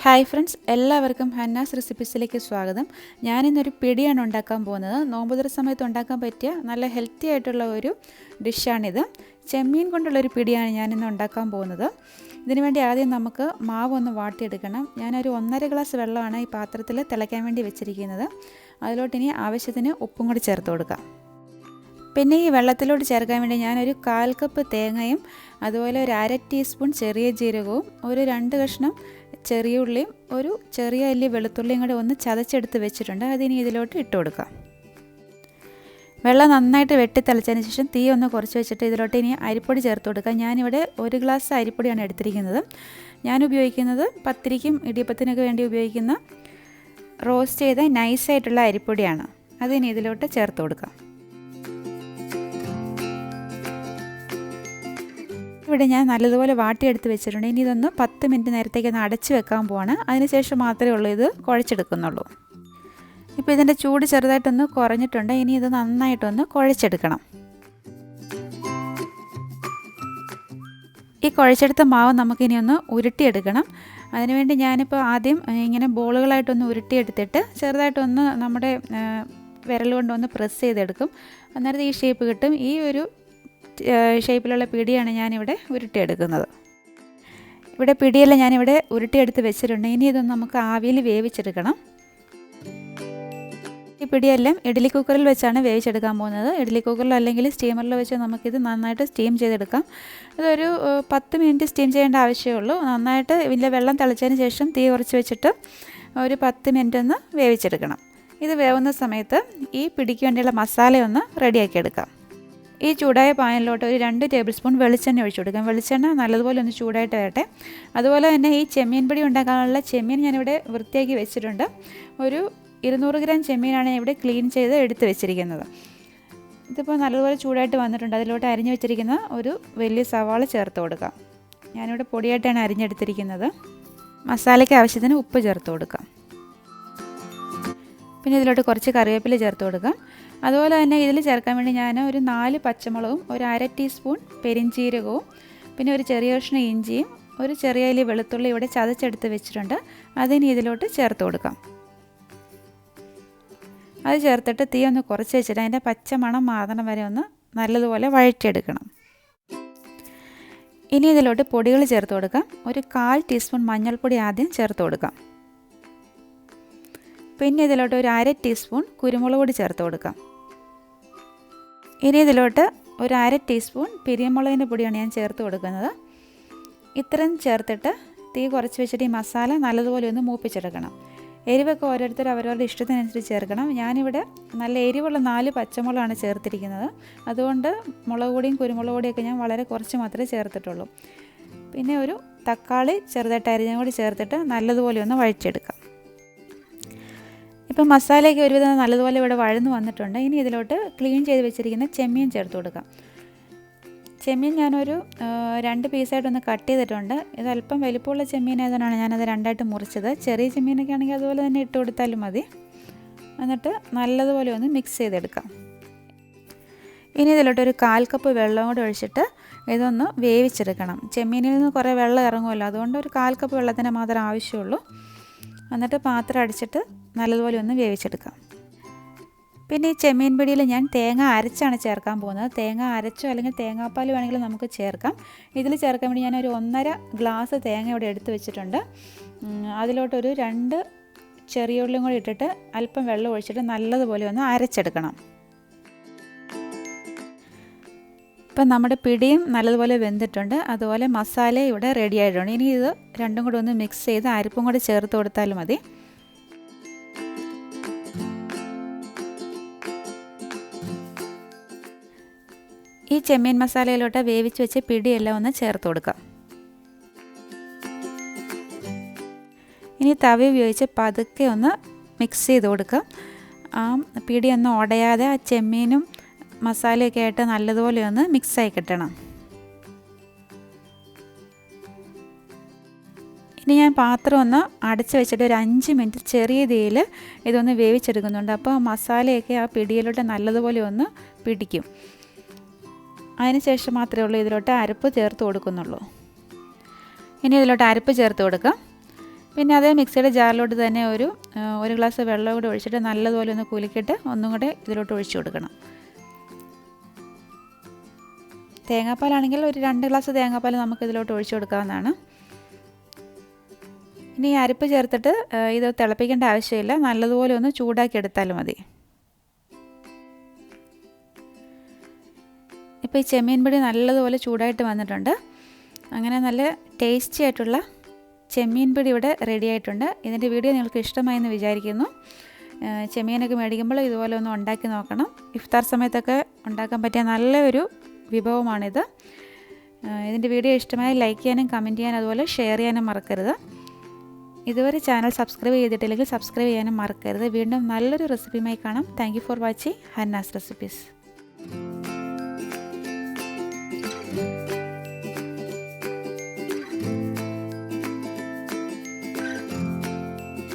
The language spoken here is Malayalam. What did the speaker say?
ഹായ് ഫ്രണ്ട്സ്, എല്ലാവർക്കും ഹന്നാസ് റെസിപ്പീസിലേക്ക് സ്വാഗതം. ഞാനിന്നൊരു പിടിയാണ് ഉണ്ടാക്കാൻ പോകുന്നത്. നോമ്പുതുറ സമയത്ത് ഉണ്ടാക്കാൻ പറ്റിയ നല്ല ഹെൽത്തി ആയിട്ടുള്ള ഒരു ഡിഷാണിത്. ചെമ്മീൻ കൊണ്ടുള്ളൊരു പിടിയാണ് ഞാനിന്ന് ഉണ്ടാക്കാൻ പോകുന്നത്. ഇതിനു വേണ്ടി ആദ്യം നമുക്ക് മാവ് ഒന്ന് വാട്ടിയെടുക്കണം. ഞാനൊരു 1.5 ഗ്ലാസ് വെള്ളമാണ് ഈ പാത്രത്തിൽ തിളയ്ക്കാൻ വേണ്ടി വെച്ചിരിക്കുന്നത്. അതിലോട്ടിനി ആവശ്യത്തിന് ഉപ്പും കൂടി ചേർത്ത് കൊടുക്കാം. പിന്നെ ഈ വെള്ളത്തിലോട്ട് ചേർക്കാൻ വേണ്ടി ഞാനൊരു 1/4 കപ്പ് തേങ്ങയും അതുപോലെ ഒരു 1/2 ടീസ്പൂൺ ചെറിയ ജീരകവും ഒരു 2 കഷ്ണം ചെറിയ ഉള്ളിയും ഒരു ചെറിയ അല്ലി വെളുത്തുള്ളിയും കൂടെ ഒന്ന് ചതച്ചെടുത്ത് വെച്ചിട്ടുണ്ട്. അതിനി ഇതിലോട്ട് ഇട്ട് കൊടുക്കാം. വെള്ളം നന്നായിട്ട് വെട്ടി തിളച്ചതിന് ശേഷം തീ ഒന്ന് കുറച്ച് വെച്ചിട്ട് ഇതിലോട്ട് ഇനി അരിപ്പൊടി ചേർത്ത് കൊടുക്കാം. ഞാനിവിടെ 1 ഗ്ലാസ് അരിപ്പൊടിയാണ് എടുത്തിരിക്കുന്നത്. ഞാൻ ഉപയോഗിക്കുന്നത് പത്തിരിക്കും ഇടിയപ്പത്തിനൊക്കെ വേണ്ടി ഉപയോഗിക്കുന്ന റോസ്റ്റ് ചെയ്ത നൈസായിട്ടുള്ള അരിപ്പൊടിയാണ്. അതിനി ഇതിലോട്ട് ചേർത്ത് കൊടുക്കാം. ഇവിടെ ഞാൻ നല്ലതുപോലെ വാട്ടിയെടുത്ത് വെച്ചിട്ടുണ്ട്. ഇനി ഇതൊന്ന് 10 മിനിറ്റ് നേരത്തേക്ക് ഒന്ന് അടച്ച് വെക്കാൻ പോവാണ്. അതിനുശേഷം മാത്രമേ ഉള്ളൂ ഇത് കുഴച്ചെടുക്കുന്നുള്ളൂ. ഇപ്പോൾ ഇതിൻ്റെ ചൂട് ചെറുതായിട്ടൊന്ന് കുറഞ്ഞിട്ടുണ്ട്. ഇനി ഇത് നന്നായിട്ടൊന്ന് കുഴച്ചെടുക്കണം. ഈ കുഴച്ചെടുത്ത മാവ് നമുക്കിനി ഒന്ന് ഉരുട്ടിയെടുക്കണം. അതിനുവേണ്ടി ഞാനിപ്പോൾ ആദ്യം ഇങ്ങനെ ബോളുകളായിട്ടൊന്ന് ഉരുട്ടിയെടുത്തിട്ട് ചെറുതായിട്ടൊന്ന് നമ്മുടെ വിരൽ കൊണ്ടൊന്ന് പ്രസ് ചെയ്തെടുക്കും. അന്നേരം ഈ ഷേപ്പ് കിട്ടും. ഈ ഒരു ഷേപ്പിലുള്ള പിടിയാണ് ഞാനിവിടെ ഉരുട്ടിയെടുക്കുന്നത്. ഇവിടെ പിടിയെല്ലാം ഞാനിവിടെ ഉരുട്ടിയെടുത്ത് വെച്ചിട്ടുണ്ട്. ഇനി ഇതൊന്ന് നമുക്ക് ആവിയിൽ വേവിച്ചെടുക്കണം. ഈ പിടിയെല്ലാം ഇഡ്ഡലി കുക്കറിൽ വെച്ചാണ് വേവിച്ചെടുക്കാൻ പോകുന്നത്. ഇഡ്ഡലി കുക്കറിൽ അല്ലെങ്കിൽ സ്റ്റീമറിൽ വെച്ച് നമുക്കിത് നന്നായിട്ട് സ്റ്റീം ചെയ്തെടുക്കാം. ഇതൊരു 10 മിനിറ്റ് സ്റ്റീം ചെയ്യേണ്ട ആവശ്യമേ ഉള്ളൂ. നന്നായിട്ട് വലിയ വെള്ളം തിളച്ചതിന് ശേഷം തീ കുറച്ച് വെച്ചിട്ട് ഒരു 10 മിനിറ്റ് ഒന്ന് വേവിച്ചെടുക്കണം. ഇത് വേവുന്ന സമയത്ത് ഈ പിടിക്ക് വേണ്ടിയുള്ള മസാലയൊന്ന് റെഡിയാക്കി എടുക്കാം. ഈ ചൂടായ പാനിലോട്ട് ഒരു 2 ടേബിൾ സ്പൂൺ വെളിച്ചെണ്ണ ഒഴിച്ചു കൊടുക്കാം. വെളിച്ചെണ്ണ നല്ലതുപോലെ ഒന്ന് ചൂടായിട്ട് വരട്ടെ. അതുപോലെ തന്നെ ഈ ചെമ്മീൻ പിടി ഉണ്ടാക്കാനുള്ള ചെമ്മീൻ ഞാനിവിടെ വൃത്തിയാക്കി വെച്ചിട്ടുണ്ട്. ഒരു 200 ഗ്രാം ചെമ്മീനാണ് ഇവിടെ ക്ലീൻ ചെയ്ത് എടുത്ത് വെച്ചിരിക്കുന്നത്. ഇതിപ്പോൾ നല്ലതുപോലെ ചൂടായിട്ട് വന്നിട്ടുണ്ട്. അതിലോട്ട് അരിഞ്ഞു വെച്ചിരിക്കുന്ന ഒരു വലിയ സവാള ചേർത്ത് കൊടുക്കാം. ഞാനിവിടെ പൊടിയായിട്ടാണ് അരിഞ്ഞെടുത്തിരിക്കുന്നത്. മസാലയ്ക്ക് ആവശ്യത്തിന് ഉപ്പ് ചേർത്ത് കൊടുക്കാം. പിന്നെ ഇതിലോട്ട് കുറച്ച് കറിവേപ്പില ചേർത്ത് കൊടുക്കാം. അതുപോലെ തന്നെ ഇതിൽ ചേർക്കാൻ വേണ്ടി ഞാൻ ഒരു 4 പച്ചമുളകും ഒരു 1/2 ടീസ്പൂൺ പെരിഞ്ചീരകവും പിന്നെ ഒരു ചെറിയ കഷ്ണം ഇഞ്ചിയും ഒരു ചെറിയ അല്ലി വെളുത്തുള്ളി ഇവിടെ ചതച്ചെടുത്ത് വെച്ചിട്ടുണ്ട്. അതിനി ഇതിലോട്ട് ചേർത്ത് കൊടുക്കാം. അത് ചേർത്തിട്ട് തീ ഒന്ന് കുറച്ച് വെച്ചിട്ട് അതിൻ്റെ പച്ചമണം മാറണം വരെ ഒന്ന് നല്ലതുപോലെ വഴറ്റിയെടുക്കണം. ഇനി ഇതിലോട്ട് പൊടികൾ ചേർത്ത് കൊടുക്കാം. ഒരു 1/4 ടീസ്പൂൺ മഞ്ഞൾപ്പൊടി ആദ്യം ചേർത്ത് കൊടുക്കാം. പിന്നെ ഇതിലോട്ട് ഒരു 1/2 ടീസ്പൂൺ കുരുമുളക് പൊടി ചേർത്ത് കൊടുക്കാം. ഇനി ഇതിലോട്ട് ഒരു 1/2 ടീസ്പൂൺ പിരിയമുളകിൻ്റെ പൊടിയാണ് ഞാൻ ചേർത്ത് കൊടുക്കുന്നത്. ഇത്രയും ചേർത്തിട്ട് തീ കുറച്ച് വെച്ചിട്ട് ഈ മസാല നല്ലതുപോലെ ഒന്ന് മൂപ്പിച്ചെടുക്കണം. എരിവൊക്കെ ഓരോരുത്തർ അവരവരുടെ ഇഷ്ടത്തിനനുസരിച്ച് ചേർക്കണം. ഞാനിവിടെ നല്ല എരിവുള്ള 4 പച്ചമുളകാണ് ചേർത്തിരിക്കുന്നത്. അതുകൊണ്ട് മുളക് പൊടിയും കുരുമുളക് പൊടിയൊക്കെ ഞാൻ വളരെ കുറച്ച് മാത്രമേ ചേർത്തിട്ടുള്ളൂ. പിന്നെ ഒരു തക്കാളി ചെറുതായിട്ട് അരിഞ്ഞും കൂടി ചേർത്തിട്ട് നല്ലതുപോലെ ഒന്ന് വഴറ്റിയെടുക്കാം. ഇപ്പോൾ മസാലയൊക്കെ ഒരുവിധം നല്ലതുപോലെ ഇവിടെ വഴന്ന് വന്നിട്ടുണ്ട്. ഇനി ഇതിലോട്ട് ക്ലീൻ ചെയ്ത് വെച്ചിരിക്കുന്ന ചെമ്മീൻ ചേർത്ത് കൊടുക്കാം. ചെമ്മീൻ ഞാനൊരു 2 പീസായിട്ടൊന്ന് കട്ട് ചെയ്തിട്ടുണ്ട്. ഇത് അല്പം വലിപ്പമുള്ള ചെമ്മീനായതുകൊണ്ടാണ് ഞാനത് 2ആയിട്ട് മുറിച്ചത്. ചെറിയ ചെമ്മീനൊക്കെ ആണെങ്കിൽ അതുപോലെ തന്നെ ഇട്ട് കൊടുത്താലും മതി. എന്നിട്ട് നല്ലതുപോലെ ഒന്ന് മിക്സ് ചെയ്തെടുക്കാം. ഇനി ഇതിലോട്ട് ഒരു 1/4 കപ്പ് വെള്ളം കൂടെ ഒഴിച്ചിട്ട് ഇതൊന്ന് വേവിച്ചെടുക്കണം. ചെമ്മീനിൽ നിന്ന് കുറേ വെള്ളം ഇറങ്ങുമല്ലോ, അതുകൊണ്ട് ഒരു 1/4 കപ്പ് വെള്ളത്തിന് മാത്രമേ ആവശ്യമുള്ളൂ. എന്നിട്ട് പാത്രം അടിച്ചിട്ട് നല്ലതുപോലെ ഒന്ന് വേവിച്ചെടുക്കാം. പിന്നെ ഈ ചെമ്മീൻ പിടിയിൽ ഞാൻ തേങ്ങ അരച്ചാണ് ചേർക്കാൻ പോകുന്നത്. തേങ്ങ അരച്ചോ അല്ലെങ്കിൽ തേങ്ങാപ്പാൽ വേണമെങ്കിലും നമുക്ക് ചേർക്കാം. ഇതിൽ ചേർക്കാൻ വേണ്ടി ഞാനൊരു 1.5 ഗ്ലാസ് തേങ്ങ ഇവിടെ എടുത്ത് വെച്ചിട്ടുണ്ട്. അതിലോട്ടൊരു 2 ചെറിയ ഉള്ളിയും കൂടി ഇട്ടിട്ട് അല്പം വെള്ളം ഒഴിച്ചിട്ട് നല്ലതുപോലെ ഒന്ന് അരച്ചെടുക്കണം. ഇപ്പം നമ്മുടെ പിടിയും നല്ലതുപോലെ വെന്തിട്ടുണ്ട്. അതുപോലെ മസാല ഇവിടെ റെഡി ആയിട്ടുണ്ട്. ഇനി ഇത് രണ്ടും കൂടി ഒന്ന് മിക്സ് ചെയ്ത് അരിപ്പും കൂടി ചേർത്ത് കൊടുത്താലും മതി. ഈ ചെമ്മീൻ മസാലയിലോട്ട് വേവിച്ച് വെച്ച് പിടിയെല്ലാം ഒന്ന് ചേർത്ത് കൊടുക്കാം. ഇനി തവി ഉപയോഗിച്ച് പതുക്കെ ഒന്ന് മിക്സ് ചെയ്ത് കൊടുക്കാം. ആ പിടിയൊന്നും ഉടയാതെ ആ ചെമ്മീനും മസാലയൊക്കെ ആയിട്ട് നല്ലതുപോലെ ഒന്ന് മിക്സായി കിട്ടണം. ഇനി ഞാൻ പാത്രം ഒന്ന് അടച്ച് വെച്ചിട്ട് ഒരു 5 മിനിറ്റ് ചെറിയ തീയിൽ ഇതൊന്ന് വേവിച്ചെടുക്കുന്നുണ്ട്. അപ്പോൾ മസാലയൊക്കെ ആ പിടിയിലോട്ട് നല്ലതുപോലെ ഒന്ന് പിടിക്കും. അതിനുശേഷം മാത്രമേ ഉള്ളൂ ഇതിലോട്ട് അരപ്പ് ചേർത്ത് കൊടുക്കുന്നുള്ളൂ. ഇനി ഇതിലോട്ട് അരപ്പ് ചേർത്ത് കൊടുക്കാം. പിന്നെ അതേ മിക്സിയുടെ ജാറിലോട്ട് തന്നെ ഒരു ഗ്ലാസ് വെള്ളം കൂടി ഒഴിച്ചിട്ട് നല്ലതുപോലെ ഒന്ന് കുലുക്കിയിട്ട് ഒന്നും കൂടെ ഇതിലോട്ട് ഒഴിച്ചു കൊടുക്കണം. തേങ്ങാപ്പാലാണെങ്കിൽ ഒരു 2 ഗ്ലാസ് തേങ്ങാപ്പാൽ നമുക്ക് ഇതിലോട്ട് ഒഴിച്ചു കൊടുക്കാവുന്നതാണ്. ഇനി ഈ അരപ്പ് ചേർത്തിട്ട് ഇത് തിളപ്പിക്കേണ്ട ആവശ്യമില്ല, നല്ലതുപോലെ ഒന്ന് ചൂടാക്കി എടുത്താലും മതി. ഇപ്പോൾ ഈ ചെമ്മീൻ പിടി നല്ലതുപോലെ ചൂടായിട്ട് വന്നിട്ടുണ്ട്. അങ്ങനെ നല്ല ടേസ്റ്റി ആയിട്ടുള്ള ചെമ്മീൻ പിടി ഇവിടെ റെഡി ആയിട്ടുണ്ട്. ഇതിൻ്റെ വീഡിയോ നിങ്ങൾക്ക് ഇഷ്ടമായെന്ന് വിചാരിക്കുന്നു. ചെമ്മീനൊക്കെ മേടിക്കുമ്പോൾ ഇതുപോലെ ഒന്ന് ഉണ്ടാക്കി നോക്കണം. ഇഫ്താർ സമയത്തൊക്കെ ഉണ്ടാക്കാൻ പറ്റിയ നല്ലൊരു വിഭവമാണിത്. ഇതിൻ്റെ വീഡിയോ ഇഷ്ടമായി ലൈക്ക് ചെയ്യാനും കമൻറ്റ് ചെയ്യാനും അതുപോലെ ഷെയർ ചെയ്യാനും മറക്കരുത്. ഇതുവരെ ചാനൽ സബ്സ്ക്രൈബ് ചെയ്തിട്ടില്ലെങ്കിൽ സബ്സ്ക്രൈബ് ചെയ്യാനും മറക്കരുത്. വീണ്ടും നല്ലൊരു റെസിപ്പിയുമായി കാണാം. Thank you for watching Hannah's recipes.